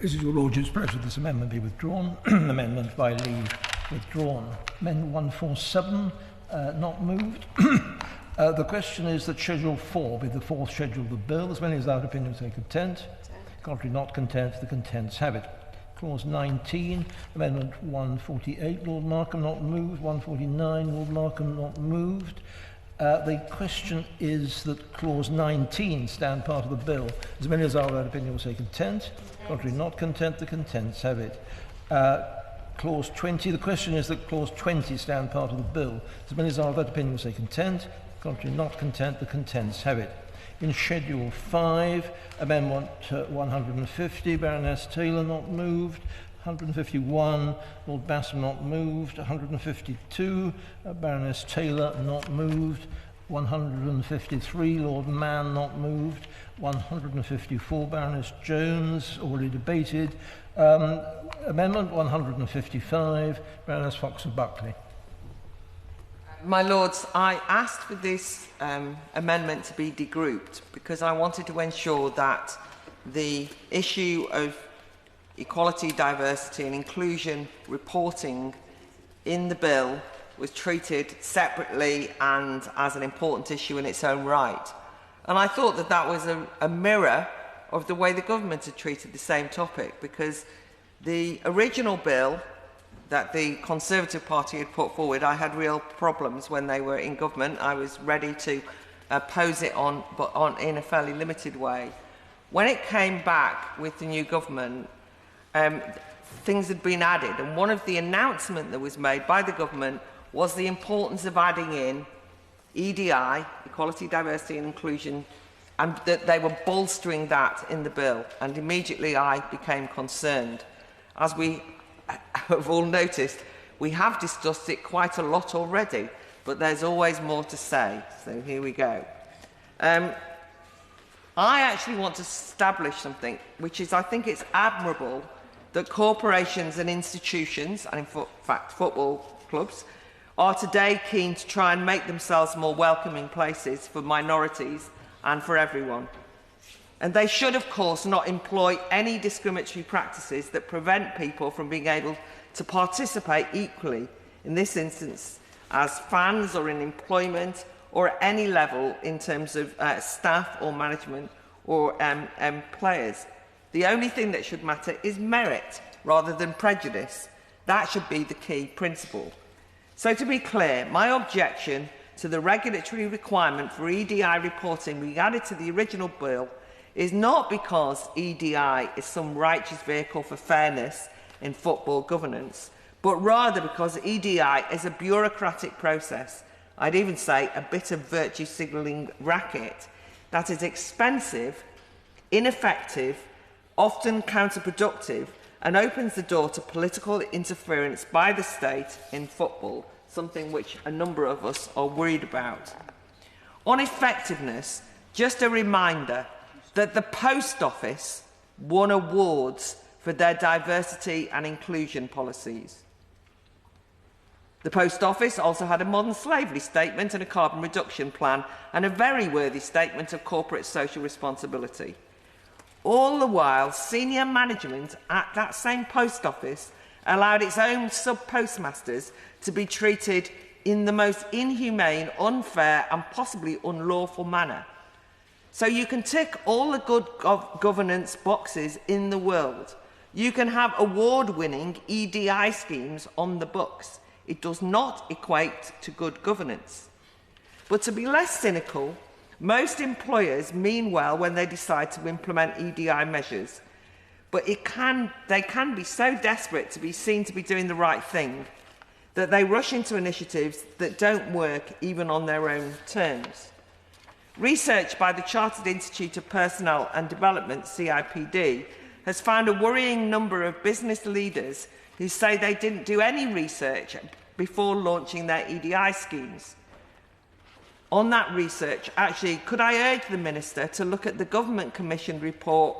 Is it your Lordship's pleasure this amendment be withdrawn? Amendment by leave withdrawn. Amendment 147, not moved. The question is that Schedule 4 be the fourth schedule of the bill. As many as without opinion say content. Contrary not content, the contents have it. Clause 19, Amendment 148, Lord Markham not moved. 149, Lord Markham not moved. The question is that Clause 19 stand part of the bill. As many as are without opinion will say content. Contrary not content, the contents have it. Clause 20, the question is that Clause 20 stand part of the bill. As many as are without opinion will say content. Contrary not content, the contents have it. In Schedule 5, Amendment 150, Baroness Taylor not moved. 151, Lord Bassam not moved. 152, Baroness Taylor not moved. 153, Lord Mann not moved. 154, Baroness Jones, already debated. Amendment 155, Baroness Fox of Buckley. My Lords, I asked for this amendment to be degrouped because I wanted to ensure that the issue of equality, diversity and inclusion reporting in the bill was treated separately and as an important issue in its own right. And I thought that that was a mirror of the way the government had treated the same topic, because the original bill that the Conservative Party had put forward, I had real problems when they were in government. I was ready to oppose it in a fairly limited way. When it came back with the new government, things had been added, and one of the announcements that was made by the government was the importance of adding in EDI, equality, diversity and inclusion, and that they were bolstering that in the bill. And immediately I became concerned. As we have all noticed, we have discussed it quite a lot already, but there's always more to say. So here we go. I actually want to establish something, which is, I think it's admirable that corporations and institutions, and in fact football clubs, are today keen to try and make themselves more welcoming places for minorities and for everyone. And they should, of course, not employ any discriminatory practices that prevent people from being able to participate equally, in this instance, as fans or in employment or at any level in terms of staff or management or players. The only thing that should matter is merit rather than prejudice. That should be the key principle. So to be clear, my objection to the regulatory requirement for EDI reporting being added to the original bill is not because EDI is some righteous vehicle for fairness in football governance, but rather because EDI is a bureaucratic process, I'd even say a bit of virtue signalling racket, that is expensive, ineffective, often counterproductive, and opens the door to political interference by the state in football, something which a number of us are worried about. On effectiveness, just a reminder that the Post Office won awards for their diversity and inclusion policies. The Post Office also had a modern slavery statement and a carbon reduction plan, and a very worthy statement of corporate social responsibility. All the while, senior management at that same Post Office allowed its own sub-postmasters to be treated in the most inhumane, unfair and possibly unlawful manner. So you can tick all the good governance boxes in the world. You can have award-winning EDI schemes on the books. It does not equate to good governance. But to be less cynical, most employers mean well when they decide to implement EDI measures, but they can be so desperate to be seen to be doing the right thing that they rush into initiatives that don't work even on their own terms. Research by the Chartered Institute of Personnel and Development, CIPD, has found a worrying number of business leaders who say they didn't do any research before launching their EDI schemes. On that research, actually, could I urge the Minister to look at the Government Commission report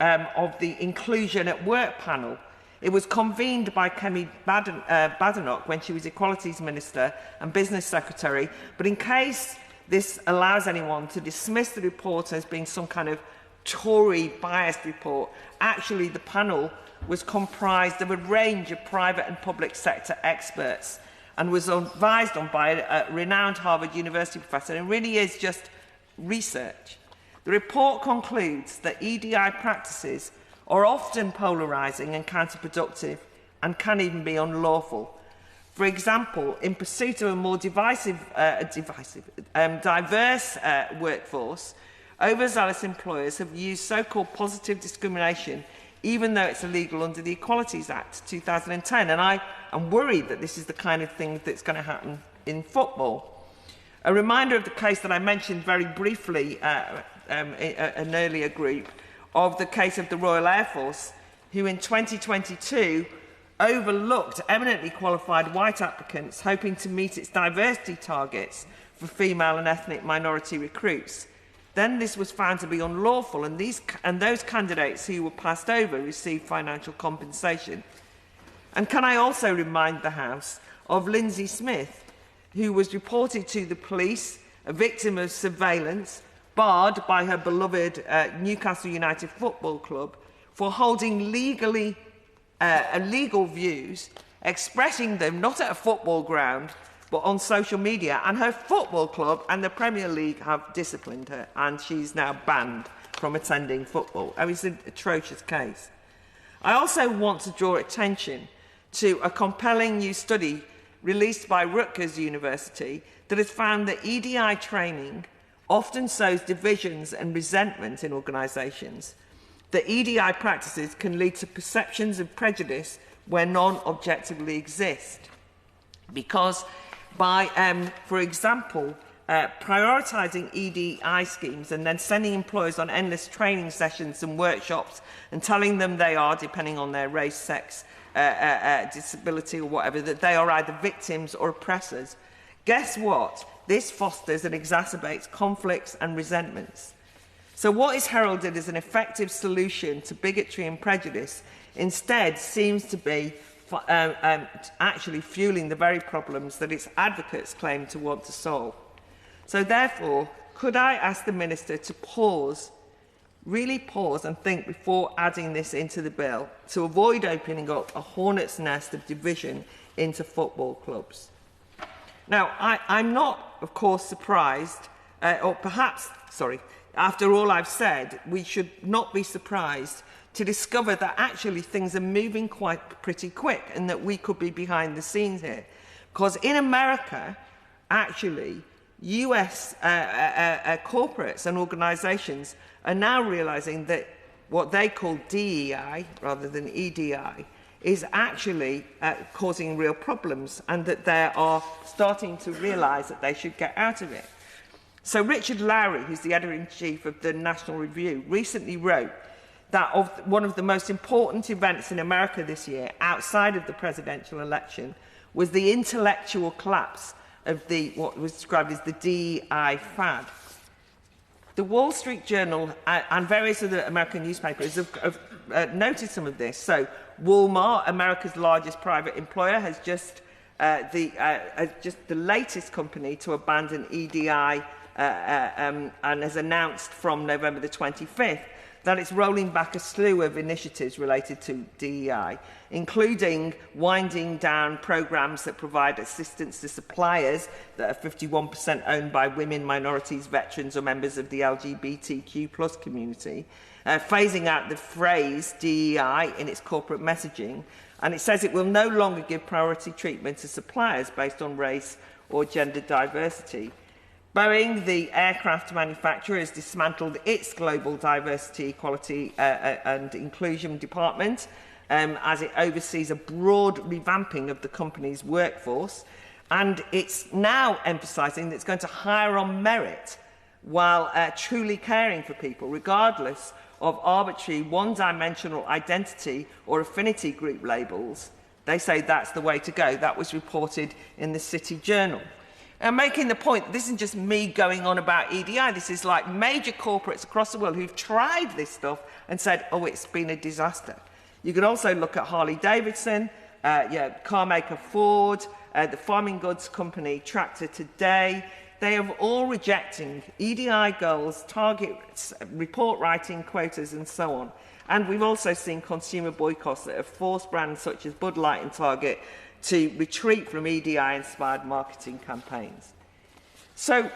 of the Inclusion at Work panel. It was convened by Kemi Badenoch when she was Equalities Minister and Business Secretary, but in case this allows anyone to dismiss the report as being some kind of Tory biased report. Actually, the panel was comprised of a range of private and public sector experts and was advised on by a renowned Harvard University professor, and really is just research. The report concludes that EDI practices are often polarising and counterproductive and can even be unlawful. For example, in pursuit of a more diverse workforce, overzealous employers have used so-called positive discrimination, even though it's illegal under the Equalities Act 2010. And I am worried that this is the kind of thing that's going to happen in football. A reminder of the case that I mentioned very briefly an earlier group, of the case of the Royal Air Force, who in 2022 overlooked eminently qualified white applicants hoping to meet its diversity targets for female and ethnic minority recruits. Then this was found to be unlawful, and those candidates who were passed over received financial compensation. And can I also remind the House of Lindsay Smith, who was reported to the police, a victim of surveillance, barred by her beloved Newcastle United Football Club for holding illegal views, expressing them not at a football ground but on social media, and her football club and the Premier League have disciplined her, and she's now banned from attending football. I mean, it's an atrocious case. I also want to draw attention to a compelling new study released by Rutgers University that has found that EDI training often sows divisions and resentment in organisations. That EDI practices can lead to perceptions of prejudice where none objectively exist. Because by, for example, prioritising EDI schemes and then sending employers on endless training sessions and workshops and telling them they are, depending on their race, sex, disability or whatever, that they are either victims or oppressors, guess what? This fosters and exacerbates conflicts and resentments. So what is heralded as an effective solution to bigotry and prejudice instead seems to be actually fueling the very problems that its advocates claim to want to solve. So therefore, could I ask the Minister to pause, really pause and think before adding this into the bill, to avoid opening up a hornet's nest of division into football clubs? Now, I'm not, of course, surprised, or perhaps, sorry, after all I've said, we should not be surprised to discover that actually things are moving pretty quick and that we could be behind the scenes here. Because in America, actually, US corporates and organisations are now realising that what they call DEI, rather than EDI, is actually causing real problems, and that they are starting to realise that they should get out of it. So Richard Lowry, who's the editor-in-chief of the National Review, recently wrote that one of the most important events in America this year, outside of the presidential election, was the intellectual collapse of what was described as the DEI fad. The Wall Street Journal and various other American newspapers have noted some of this. So Walmart, America's largest private employer, has just the latest company to abandon EDI and has announced from November the 25th that it's rolling back a slew of initiatives related to DEI, including winding down programmes that provide assistance to suppliers that are 51% owned by women, minorities, veterans or members of the LGBTQ+ community, phasing out the phrase DEI in its corporate messaging, and it says it will no longer give priority treatment to suppliers based on race or gender diversity. Boeing, the aircraft manufacturer, has dismantled its global diversity, equality and inclusion department as it oversees a broad revamping of the company's workforce, and it's now emphasising that it's going to hire on merit while truly caring for people, regardless of arbitrary one-dimensional identity or affinity group labels. They say that's the way to go. That was reported in the City Journal. And making the point, this isn't just me going on about EDI, this is like major corporates across the world who've tried this stuff and said, oh, it's been a disaster. You can also look at Harley-Davidson, car maker Ford, the farming goods company Tractor Today, they are all rejecting EDI goals, targets, report writing, quotas and so on. And we've also seen consumer boycotts that have forced brands such as Bud Light and Target to retreat from EDI-inspired marketing campaigns. So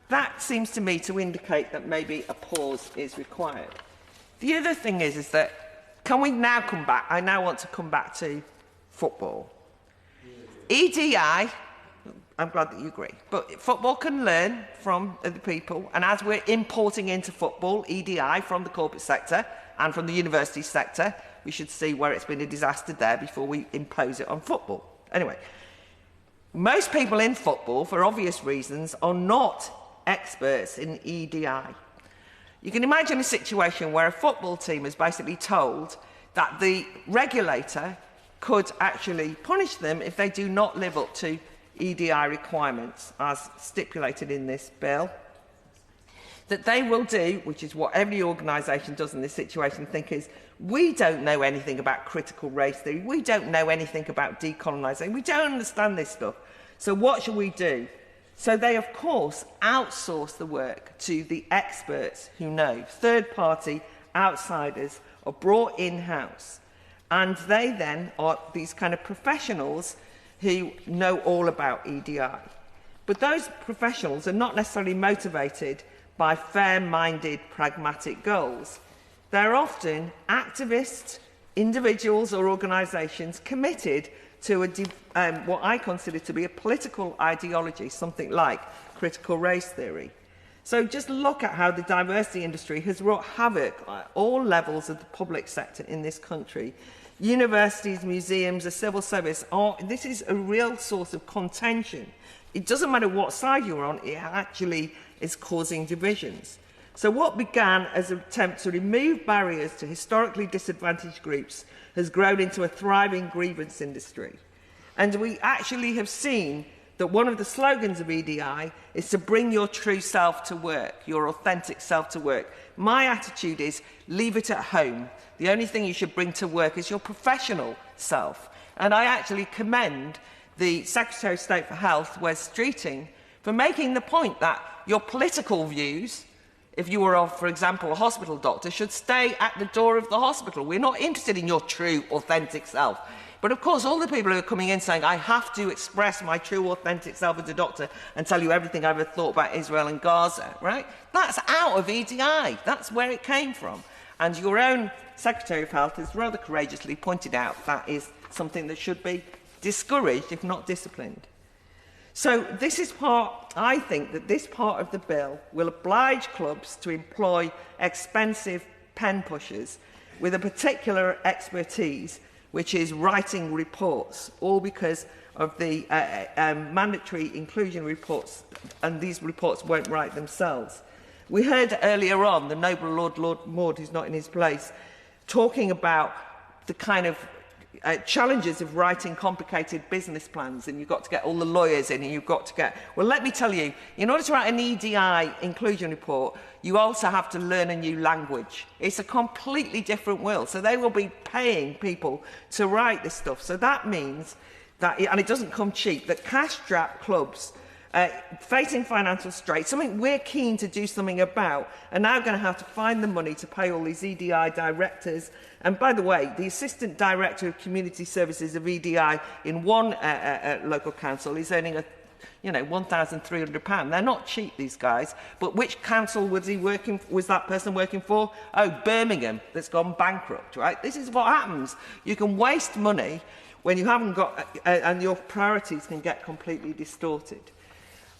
that seems to me to indicate that maybe a pause is required. The other thing is that, can we now come back? I now want to come back to football. EDI, I'm glad that you agree, but football can learn from other people, and as we're importing into football EDI from the corporate sector and from the university sector, we should see where it's been a disaster there before we impose it on football. Anyway, most people in football, for obvious reasons, are not experts in EDI. You can imagine a situation where a football team is basically told that the regulator could actually punish them if they do not live up to EDI requirements as stipulated in this bill. That they will do, which is what every organisation does in this situation, think is, we don't know anything about critical race theory, we don't know anything about decolonisation, we don't understand this stuff, so what should we do? So they, of course, outsource the work to the experts who know. Third-party outsiders are brought in-house, and they then are these kind of professionals who know all about EDI. But those professionals are not necessarily motivated by fair-minded, pragmatic goals. They're often activists, individuals or organisations committed to what I consider to be a political ideology, something like critical race theory. So just look at how the diversity industry has wrought havoc at all levels of the public sector in this country. Universities, museums, the civil service, this is a real source of contention. It doesn't matter what side you're on, it actually is causing divisions. So what began as an attempt to remove barriers to historically disadvantaged groups has grown into a thriving grievance industry. And we actually have seen that one of the slogans of EDI is to bring your true self to work, your authentic self to work. My attitude is, leave it at home. The only thing you should bring to work is your professional self. And I actually commend the Secretary of State for Health, Wes Streeting, for making the point that your political views, if you were, for example, a hospital doctor, should stay at the door of the hospital. We're not interested in your true, authentic self. But of course, all the people who are coming in saying, I have to express my true, authentic self as a doctor and tell you everything I've ever thought about Israel and Gaza, right? That's out of EDI. That's where it came from. And your own Secretary of Health has rather courageously pointed out that is something that should be discouraged, if not disciplined. So this is I think that this part of the bill will oblige clubs to employ expensive pen pushers with a particular expertise, which is writing reports, all because of the mandatory inclusion reports, and these reports won't write themselves. We heard earlier on the noble Lord Maud, who's not in his place, talking about the kind of challenges of writing complicated business plans, and you've got to get all the lawyers in, and you've got to get... Well, let me tell you, in order to write an EDI inclusion report, you also have to learn a new language. It's a completely different world. So they will be paying people to write this stuff. So that means that, and it doesn't come cheap, that cash-strapped clubs facing financial straits, something we're keen to do something about, are now going to have to find the money to pay all these EDI directors. And by the way, the Assistant Director of Community Services of EDI in one local council is earning £1,300. They're not cheap, these guys. But which council was that person working for? Oh, Birmingham, that's gone bankrupt, right? This is what happens. You can waste money when you haven't got, and your priorities can get completely distorted.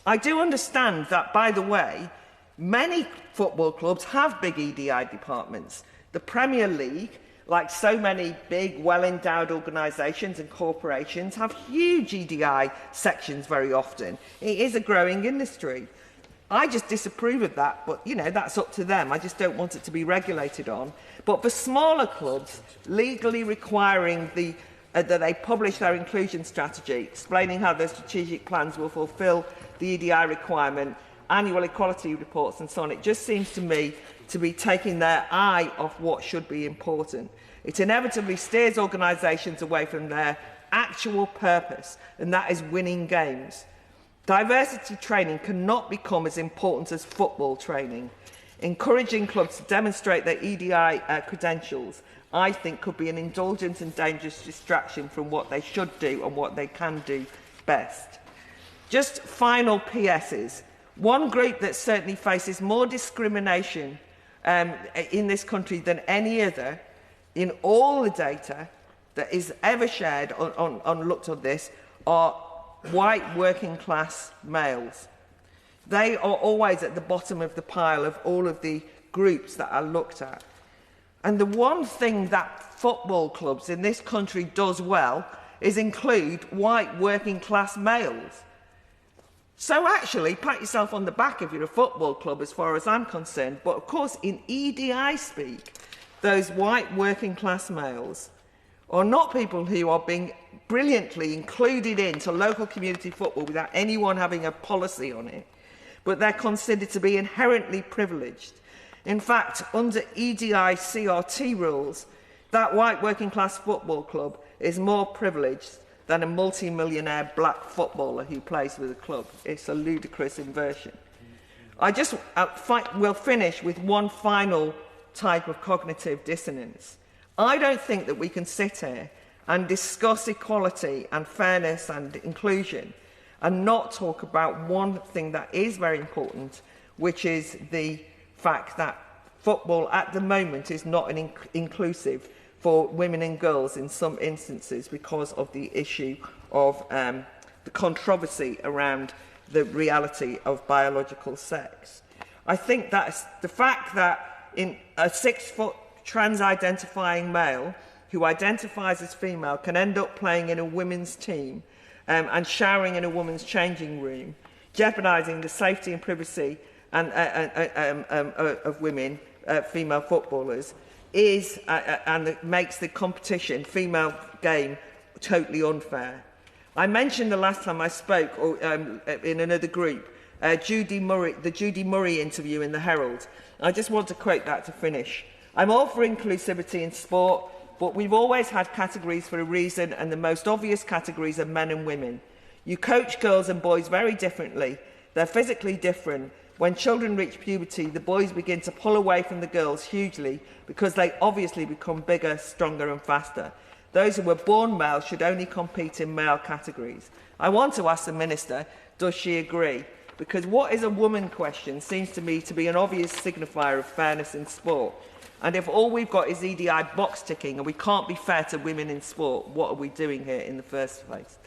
I do understand that, by the way, many football clubs have big EDI departments. The Premier League, like so many big, well-endowed organisations and corporations, have huge EDI sections very often. It is a growing industry. I just disapprove of that, but, that's up to them. I just don't want it to be regulated on. But for smaller clubs, legally requiring that they publish their inclusion strategy, explaining how their strategic plans will fulfil the EDI requirement, annual equality reports and so on, it just seems to me to be taking their eye off what should be important. It inevitably steers organisations away from their actual purpose, and that is winning games. Diversity training cannot become as important as football training. Encouraging clubs to demonstrate their EDI credentials, I think, could be an indulgent and dangerous distraction from what they should do and what they can do best. Just final PSs. One group that certainly faces more discrimination in this country than any other, in all the data that is ever shared on looked at this, are white working class males. They are always at the bottom of the pile of all of the groups that are looked at. And the one thing that football clubs in this country does well is include white working class males. So actually, pat yourself on the back if you're a football club as far as I'm concerned. But of course, in EDI speak, those white working class males are not people who are being brilliantly included into local community football without anyone having a policy on it, but they're considered to be inherently privileged. In fact, under EDI CRT rules, that white working class football club is more privileged than a multi-millionaire black footballer who plays with the club. It's a ludicrous inversion. I just will finish with one final type of cognitive dissonance. I don't think that we can sit here and discuss equality and fairness and inclusion and not talk about one thing that is very important, which is the fact that football at the moment is not inclusive for women and girls in some instances because of the issue of the controversy around the reality of biological sex. I think that's the fact that in a 6-foot trans-identifying male who identifies as female can end up playing in a women's team and showering in a woman's changing room, jeopardising the safety and privacy of women, female footballers, and it makes the competition, female game, totally unfair. I mentioned the last time I spoke in another group, the Judy Murray interview in the Herald. I just want to quote that to finish. I'm all for inclusivity in sport, but we've always had categories for a reason, and the most obvious categories are men and women. You coach girls and boys very differently. They're physically different. When children reach puberty, the boys begin to pull away from the girls hugely because they obviously become bigger, stronger and faster. Those who were born male should only compete in male categories. I want to ask the Minister, does she agree? Because what is a woman question seems to me to be an obvious signifier of fairness in sport. And if all we've got is EDI box ticking and we can't be fair to women in sport, what are we doing here in the first place?